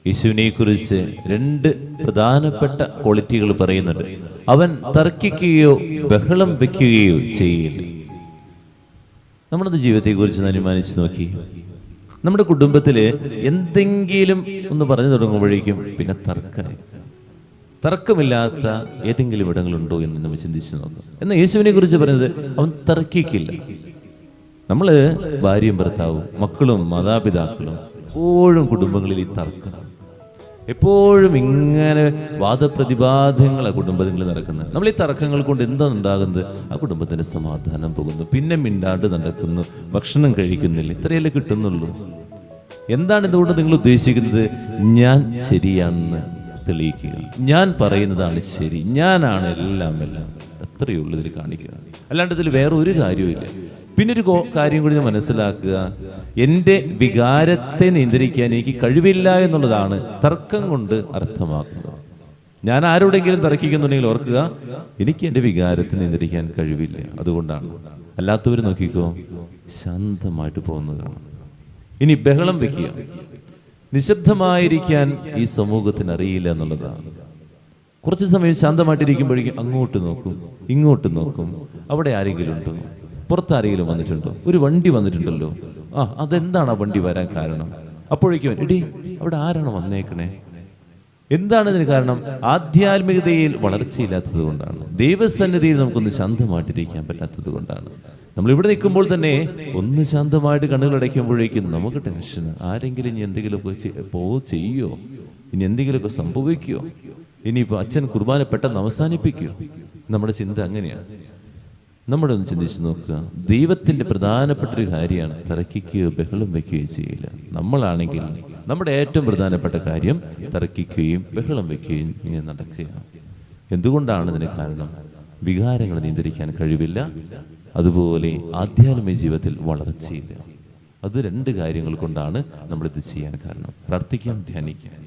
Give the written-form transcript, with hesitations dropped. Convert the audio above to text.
യേശുവിനെ കുറിച്ച് രണ്ട് പ്രധാനപ്പെട്ട ക്വാളിറ്റികൾ പറയുന്നുണ്ട്. അവൻ തർക്കിക്കുകയോ ബഹളം വെക്കുകയോ ചെയ്യില്ല. നമ്മളത് ജീവിതത്തെക്കുറിച്ച് അനുമാനിച്ച് നോക്കി. നമ്മുടെ കുടുംബത്തില് എന്തെങ്കിലും ഒന്ന് പറഞ്ഞു തുടങ്ങുമ്പോഴേക്കും പിന്നെ തർക്കമില്ലാത്ത ഏതെങ്കിലും ഇടങ്ങളുണ്ടോ എന്ന് നമ്മൾ ചിന്തിച്ച് നോക്കാം. എന്നാൽ യേശുവിനെ കുറിച്ച് പറയുന്നത് അവൻ തർക്കിക്കില്ല. നമ്മള് ഭാര്യയും ഭർത്താവും മക്കളും മാതാപിതാക്കളും എപ്പോഴും കുടുംബങ്ങളിൽ ഈ തർക്കം, എപ്പോഴും ഇങ്ങനെ വാദപ്രതിവാദങ്ങളാണ് കുടുംബങ്ങളിൽ നടക്കുന്നത്. നമ്മൾ ഈ തർക്കങ്ങൾ കൊണ്ട് എന്താണ് ഉണ്ടാകുന്നത്? ആ കുടുംബത്തിന്റെ സമാധാനം പോകുന്നു, പിന്നെ മിണ്ടാണ്ട് നടക്കുന്നു, ഭക്ഷണം കഴിക്കുന്നില്ല, ഇത്രയല്ലേ കിട്ടുന്നുള്ളൂ. എന്താണ് ഇതുകൊണ്ട് നിങ്ങൾ ഉദ്ദേശിക്കുന്നത്? ഞാൻ ശരിയാണെന്ന് തെളിയിക്കുക, ഞാൻ പറയുന്നതാണ് ശരി, ഞാനാണ് എല്ലാം. അത്രയേ ഉള്ളൂ ഇതിൽ കാണിക്കുക, അല്ലാണ്ട് ഇതിൽ വേറെ ഒരു കാര്യവുമില്ല. പിന്നെ ഒരു കാര്യം കൂടി മനസ്സിലാക്കുക, എൻ്റെ വികാരത്തെ നിയന്ത്രിക്കാൻ എനിക്ക് കഴിവില്ല എന്നുള്ളതാണ് തർക്കം കൊണ്ട് അർത്ഥമാക്കുന്നത്. ഞാൻ ആരോടെങ്കിലും തർക്കിക്കുന്നുണ്ടെങ്കിൽ ഓർക്കുക, എനിക്ക് എൻ്റെ വികാരത്തെ നിയന്ത്രിക്കാൻ കഴിവില്ല, അതുകൊണ്ടാണ്. അല്ലാത്തവർ നോക്കിക്കോ, ശാന്തമായിട്ട് പോകുന്നതാണ്. ഇനി ബഹളം വെക്കുക, നിശബ്ദമായിരിക്കാൻ ഈ സമൂഹത്തിന് അറിയില്ല എന്നുള്ളതാണ്. കുറച്ച് സമയം ശാന്തമായിട്ടിരിക്കുമ്പോഴേക്കും അങ്ങോട്ട് നോക്കും, ഇങ്ങോട്ട് നോക്കും, അവിടെ ആരെങ്കിലും ഉണ്ടോ, പുറത്താരെങ്കിലും വന്നിട്ടുണ്ടോ, ഒരു വണ്ടി വന്നിട്ടുണ്ടല്ലോ, അതെന്താണ് ആ വണ്ടി വരാൻ കാരണം? അപ്പോഴേക്കും എടി അവിടെ ആരാണ് വന്നേക്കണേ? എന്താണ് ഇതിന് കാരണം? ആധ്യാത്മികതയിൽ വളർച്ചയില്ലാത്തത് കൊണ്ടാണ്. ദൈവസന്നിധിയിൽ നമുക്കൊന്ന് ശാന്തമായിട്ടിരിക്കാൻ പറ്റാത്തത് കൊണ്ടാണ്. നമ്മളിവിടെ നിൽക്കുമ്പോൾ തന്നെ ഒന്ന് ശാന്തമായിട്ട് കണ്ണുകളടയ്ക്കുമ്പോഴേക്കും നമുക്ക് ടെൻഷൻ. ആരെങ്കിലും ഇനി എന്തെങ്കിലുമൊക്കെ ചെയ്യോ, ഇനി എന്തെങ്കിലുമൊക്കെ സംഭവിക്കുമോ, ഇനിയിപ്പോൾ അച്ഛൻ കുർബാന പെട്ടെന്ന് അവസാനിപ്പിക്കുമോ? നമ്മുടെ ചിന്ത അങ്ങനെയാണ്. നമ്മുടെ ഒന്ന് ചിന്തിച്ച് നോക്കുക, ദൈവത്തിൻ്റെ പ്രധാനപ്പെട്ട ഒരു കാര്യമാണ് തർക്കിക്കുകയോ ബഹളം വയ്ക്കുകയോ ചെയ്യില്ല. നമ്മളാണെങ്കിൽ നമ്മുടെ ഏറ്റവും പ്രധാനപ്പെട്ട കാര്യം തർക്കിക്കുകയും ബഹളം വയ്ക്കുകയും ഇങ്ങനെ നടക്കുകയാണ്. എന്തുകൊണ്ടാണ് ഇതിന് കാരണം? വികാരങ്ങൾ നിയന്ത്രിക്കാൻ കഴിവില്ല, അതുപോലെ ആധ്യാത്മിക ജീവിതത്തിൽ വളർച്ചയില്ല. അത് രണ്ട് കാര്യങ്ങൾ കൊണ്ടാണ് നമ്മളിത് ചെയ്യാൻ കാരണം. പ്രാർത്ഥിക്കാം, ധ്യാനിക്കാം.